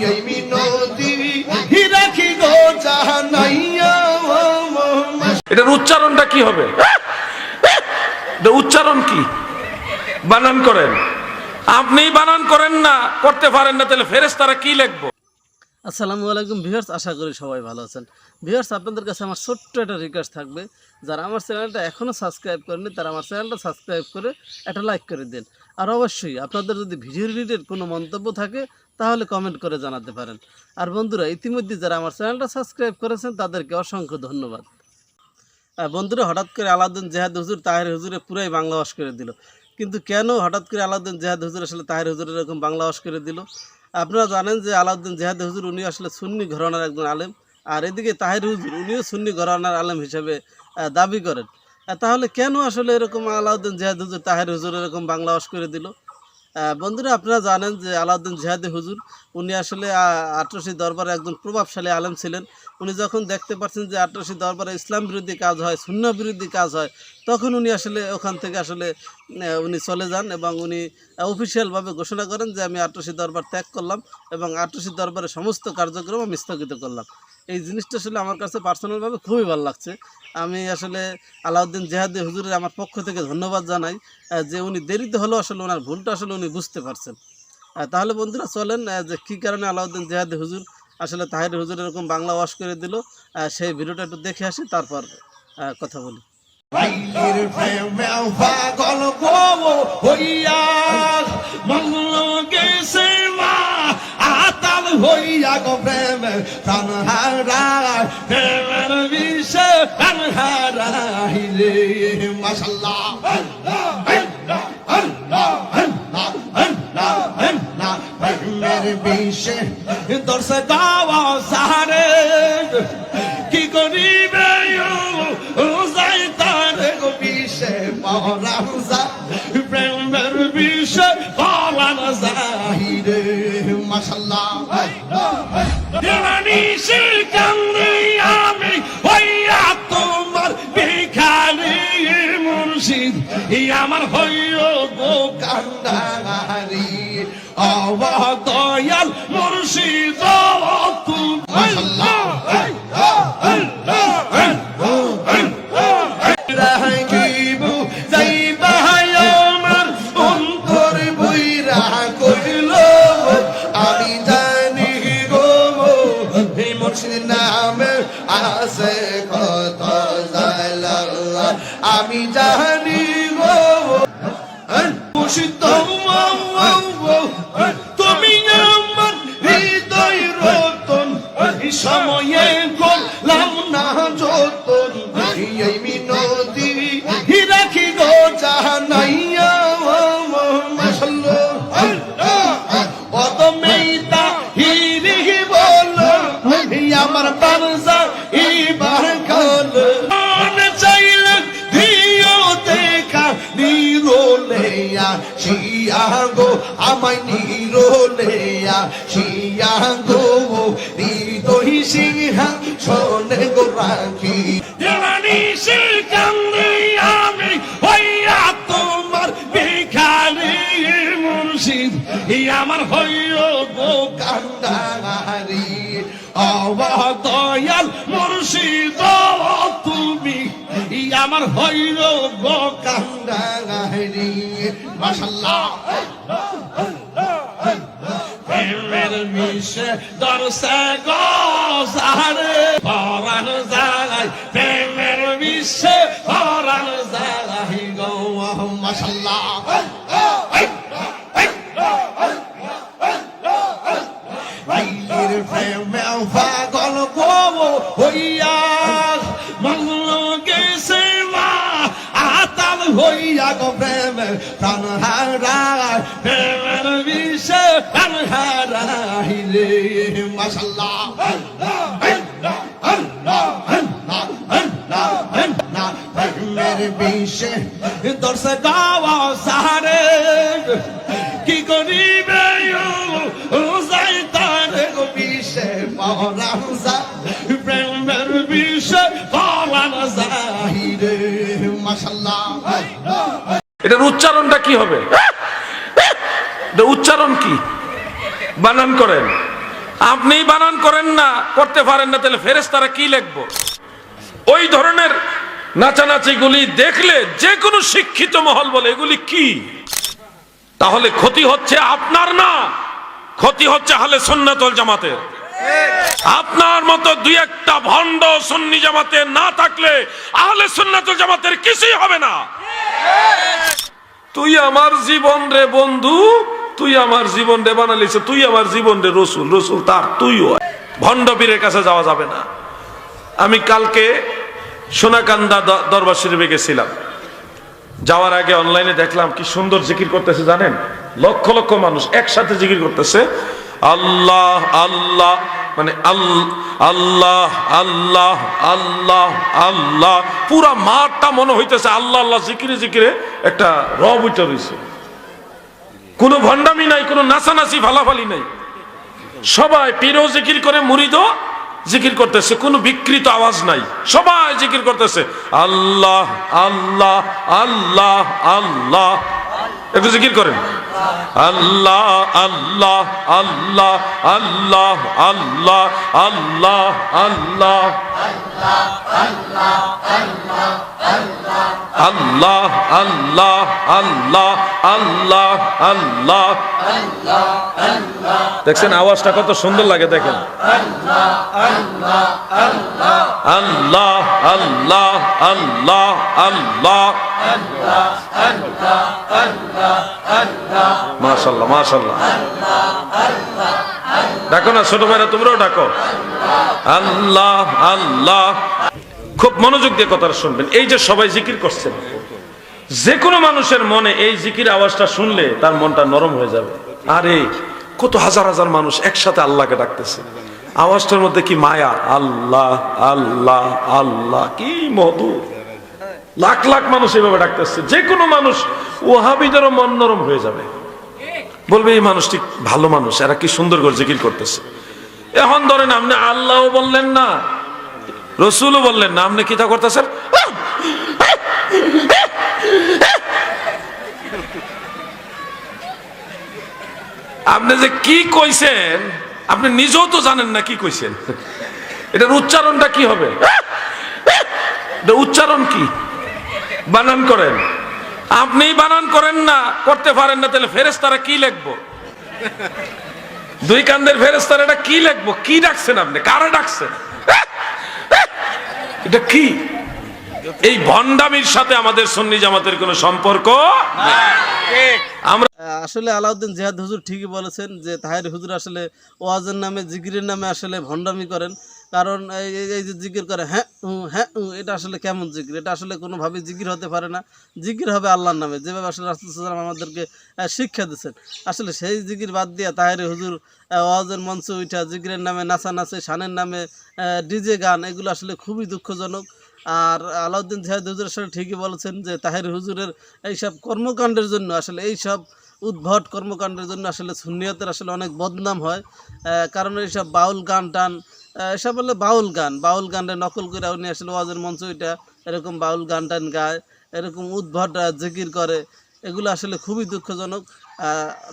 এই মিনতি রাখি গো জানাইয়া। এটার উচ্চারণটা কি হবে? উচ্চারণ কি? বানান করেন। আপনি বানান করেন না, করতে পারেন না, তাহলে ফেরেশতারা কি লিখবো? আসসালামু আলাইকুম ভিউয়ার্স, আশা করি সবাই ভালো আছেন। ভিউয়ার্স, আপনাদের কাছে আমার ছোট্ট একটা রিকোয়েস্ট থাকবে, যারা আমার চ্যানেলটা এখনও সাবস্ক্রাইব করেনি তারা আমার চ্যানেলটা সাবস্ক্রাইব করে একটা লাইক করে দিন। আর অবশ্যই আপনাদের যদি ভিডিও রিলেটেড কোনো মন্তব্য থাকে তাহলে কমেন্ট করে জানাতে পারেন। আর বন্ধুরা, ইতিমধ্যে যারা আমার চ্যানেলটা সাবস্ক্রাইব করেছেন তাদেরকে অসংখ্য ধন্যবাদ। বন্ধুরা, হঠাৎ করে আলাউদ্দিন জেহাদ হুজুর তাহের হুজুরে পুরাই বাংলা ওয়াশ করে দিল। কিন্তু কেন হঠাৎ করে আলাউদ্দিন জেহাদ হুজুর আসলে তাহের হুজুরের এরকম বাংলা ওয়াশ করে দিল? আপনারা জানেন যে আলাউদ্দিন জেহাদ হুজুর উনি আসলে সুন্নি ঘরানার একজন আলেম, আর এদিকে তাহের হুজুর উনিও সুন্নি ঘরানার আলেম হিসেবে দাবি করেন। তাহলে কেন আসলে এরকম আলাউদ্দিন জেহাদ হুজুর তাহের হুজুর এরকম বাংলা ওয়াশ করে দিল? বন্ধুরা, আপনারা জানেন যে আলাউদ্দিন জেহাদ হুজুর উনি আসলে আটরশি দরবারে একজন প্রভাবশালী আলেম ছিলেন। উনি যখন দেখতে পাচ্ছেন যে আটরশি দরবারে ইসলাম বিরোধী কাজ হয়, সুন্নাহ বিরোধী কাজ হয়, তখন উনি আসলে ওখান থেকে আসলে উনি চলে যান এবং উনি অফিসিয়ালভাবে ঘোষণা করেন যে আমি আটরশি দরবার ত্যাগ করলাম এবং আটরশি দরবারের সমস্ত কার্যক্রম আমি স্থগিত করলাম। এই জিনিসটা আসলে আমার কাছে পার্সোনালভাবে খুবই ভালো লাগছে। আমি আসলে আলাউদ্দিন জেহাদ হুজুরের আমার পক্ষ থেকে ধন্যবাদ জানাই যে উনি দেরিতে হলেও আসলে ওনার ভুলটা আসলে উনি বুঝতে পারছেন। তাহলে বন্ধুরা চলেন যে কী কারণে আলাউদ্দিন জেহাদ হুজুর আসলে তাহের হুজুর এরকম বাংলা ওয়াশ করে দিল সেই ভিডিওটা একটু দেখে আসি, তারপর কথা বলি। বাইলের প্রেমে পাগল গো হইয়া মঙ্গল গেছে মা আতাল হইয়া গো প্রেমে প্রাণ হারায় প্রেমের বিষে প্রাণ হারাইলে। মাশাআল্লাহ প্রেমের বিষে দর্শে গাওয়া সারে কি করিবে প্রেমের বিষয় পরাণ যাইরে। মাশাআল্লাহ দেওয়ানিশির কান্দি আমি হইয়া তোমার ভিখারি মুর্শিদ আমার হইল গো কান্দারি দয়াল মুর্শিদ তুমি। মাশাআল্লাহ নামে আছে কত জালাল আমি জানি গো মুর্শিদ তুমি আমার হৃদয় রতন সময়ে করলাম না যতন এই মিনতি রাখি গো জানাইয়া। আমার বারজা ইবার কাল মনে চাইলে দিও দেখা নিরোলেয়া শিয়া গো আমায় নিরোলেয়া শিয়া গো হৃদয় সিংহা শোনে গো রাখি দেওয়ানিশির কান্দি আমি হইয়া তোমার ভিখারি মুর্শিদ আমার হইল গো কান্দারি দয়াল মুর্শিদ তুমি আমার হইল গো কান্দারি। মাশাআল্লাহ প্রেমের বিষে দর্শে গো সারে পরাণ যায় প্রেমের বিষে পরাণ যায় গো। মাশাআল্লাহ প্রেমে পাগল গো হইয়া মঙ্গল গেছে মা আতাল হইয়া গো প্রেমে প্রাণ হারায় প্রেমের বিষে প্রাণ হারাইলে। মাশাআল্লাহ প্রেমের বিষে দর্শে গাওয়া সারে কি করিবে প্রেমের বিষয় পরাণ যাইরে। মাশাআল্লাহ এটার উচ্চারণটা কি হবে? উচ্চারণ কি? বানান করেন। আপনি বানান করেন না, করতে পারেন না, তাহলে ফেরেশতারা কি লিখবো? ওই ধরনের নাচানাচি গুলি দেখলে যে কোনো শিক্ষিত মহল বলে এগুলি কি? তাহলে ক্ষতি হচ্ছে আপনার না, ক্ষতি হচ্ছে আহলে সুন্নাত ওয়াল জামাতের। আপনার মতো দুই একটা ভণ্ড সুন্নি জামাতে না থাকলে আহলে সুন্নাত ওয়াল জামাতের কিছুই হবে না। তুই আমার জীবন রে বন্ধু, তুই আমার জীবন রে বানালিস, তুই আমার জীবন রে রসুল, রসুল তার তুইও। ভণ্ড পীরের কাছে যাওয়া যাবে না। আমি কালকে সোনাকান্দা দরবার শরীফে গেছিলাম। যাওয়ার আগে অনলাইনে দেখলাম কি সুন্দর জিকির করতেছে জানেন, লক্ষ লক্ষ মানুষ একসাথে জিকির করতেছে, আল্লাহ আল্লাহ, মানে আল্লাহ আল্লাহ আল্লাহ আল্লাহ। পুরা মাঠটা মনে হইতেছে আল্লাহ আল্লাহ জিকিরে জিকিরে একটা রব উঠে রয়েছে। কোনো ভণ্ডামি নাই, কোনো নাচানাচি ফালাফালি নাই, সবাই পীরও জিকির করে, মুরিদও জিকির করতেছে, কোনো বিকৃত আওয়াজ নাই, সবাই জিকির করতেছে আল্লাহ আল্লাহ আল্লাহ আল্লাহ। একটু জিকির করেন, আল্লাহ আল্লাহ আল্লাহ আল্লাহ আল্লাহ আল্লাহ আল্লাহ আল্লাহ আল্লাহ আল্লাহ আল্লাহ আল্লাহ। দেখছেন আওয়াজটা কত সুন্দর লাগে, দেখেন আল্লাহ আল্লাহ আল্লাহ আল্লাহ। মাশাআল্লাহ মাশাআল্লাহ। ডাকো না ছোট ভাইরা, তোমরাও ডাকো আল্লাহ আল্লাহ। খুব মনোযোগ দিয়ে কথাটা শুনবেন। এই যে সবাই জিকির করছেন, যে কোনো মানুষের মনে এই জিকির আওয়াজটা শুনলে তার মনটা নরম হয়ে যাবে। আরে কত হাজার হাজার মানুষ একসাথে আল্লাহকে ডাকতেছে, আওয়াজটার মধ্যে কি মায়া, আল্লাহ আল্লাহ আল্লাহ, কি মধুর। লাখ লাখ মানুষ এইভাবে ডাকতেছে, যে কোনো মানুষ ওয়াহাবিদেরও মন নরম হয়ে যাবে, বলবে এই মানুষটি ভালো মানুষ, এরা কি সুন্দর করে জিকির করতেছে। এখন ধরেন আপনি আল্লাহও বললেন না, রসুলও বললেন না, আপনি কি তা করতেছেন? আপনি যে কি কইছেন আপনি নিজেও তো জানেন না কি কইছেন। এটার উচ্চারণটা কি হবে? এটা উচ্চারণ কি? বানান করেন। আপনি বানান করেন না, করতে পারেন না, তাহলে ফেরেশতারা কি লিখবো? দুই কান্দের ফেরেশতারা এটা কি লিখবো? কি ডাকছেন আপনি? কারা ডাকছেন? এটা কি? এই ভণ্ডামির সাথে আমাদের সুন্নি জামাতের কোনো সম্পর্ক নেই। আমরা আসলে আলাউদ্দিন জিহাদ হুজুর ঠিকই বলেছেন যে তাহের হুজুর আসলে ওয়াজের নামে, জিকিরের নামে আসলে ভণ্ডামি করেন। কারণ এই যে জিকির করে হ্যাঁ হ্যাঁ, এটা আসলে কেমন জিকির? এটা আসলে কোনোভাবে জিকির হতে পারে না। জিকির হবে আল্লাহর নামে, যেভাবে আসলে রাসূল সাল্লাল্লাহু আলাইহি ওয়াসাল্লাম আমাদেরকে শিক্ষা দিচ্ছেন। আসলে সেই জিকির বাদ দিয়া তাহের হুজুর ওয়াজের মঞ্চে উঠা জিকিরের নামে নাচানাচি, শানের নামে ডিজে গান, এগুলো আসলে খুবই দুঃখজনক। আর আলাউদ্দিন জিহাদ হুজুর আসলে ঠিকই বলেছেন যে তাহের হুজুরের এইসব কর্মকাণ্ডের জন্য, আসলে এইসব উদ্ভট কর্মকাণ্ডের জন্য আসলে সুন্নিয়তের আসলে অনেক বদনাম হয়। কারণ এইসব বাউল গান টান, এসব হলে বাউল গানটা নকল করে উনি আসলে ওয়াজের মঞ্চ ওইটা এরকম বাউল গান টান গায়, এরকম উদ্ভট জিকির করে, এগুলো আসলে খুবই দুঃখজনক।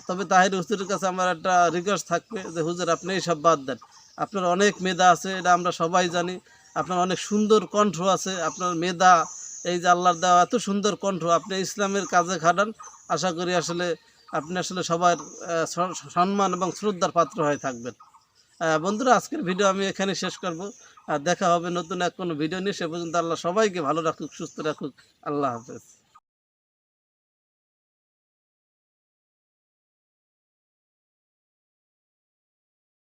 তবে তাহের হুজুরের কাছে আমার একটা রিকোয়েস্ট থাকবে যে হুজুর আপনি এইসব বাদ দেন। আপনার অনেক মেধা আছে, এটা আমরা সবাই জানি। আপনার অনেক সুন্দর কণ্ঠ আছে, আপনার মেধা, এই যে আল্লাহর দেওয়া এত সুন্দর কণ্ঠ, আপনি ইসলামের কাজে খাটান। আশা করি আসলে আপনি আসলে সবার সম্মান এবং শ্রদ্ধার পাত্র হয়ে থাকবেন। বন্ধুরা, আজকের ভিডিও আমি এখানে শেষ করব। দেখা হবে নতুন এক কোনো ভিডিও নিয়ে। সে পর্যন্ত আল্লাহ সবাইকে ভালো রাখুক, সুস্থ রাখুক। আল্লাহ হাফেজ।